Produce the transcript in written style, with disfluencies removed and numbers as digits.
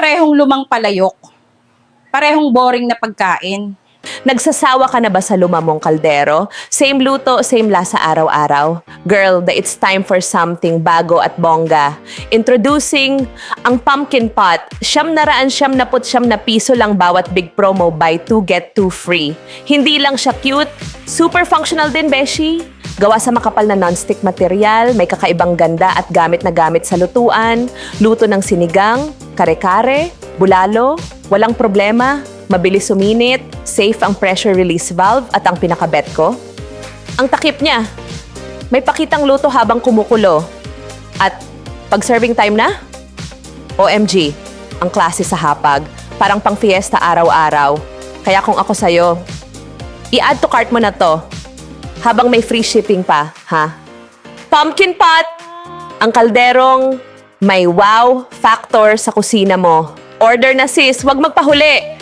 parehong lumang palayok. Parehong boring na pagkain. Nagsasawa ka na ba sa lumamong kaldero? Same luto, same lasa araw-araw? Girl, it's time for something bago at bongga. Introducing ang pumpkin pot. 999 na piso lang bawat big promo, buy 2 get 2 free. Hindi lang siya cute, super functional din, beshi. Gawa sa makapal na non-stick material, may kakaibang ganda at gamit na gamit sa lutuan, luto ng sinigang, kare-kare, bulalo, walang problema, mabilis suminit, safe ang pressure release valve at ang pinakabet ko. Ang takip niya, may pakitang luto habang kumukulo. At pag serving time na, OMG, ang klase sa hapag, parang pang fiesta araw-araw. Kaya kung ako sa'yo, i-add to cart mo na to, habang may free shipping pa, ha? Pumpkin pot! Ang kalderong may wow factor sa kusina mo. Order na sis, wag magpahuli!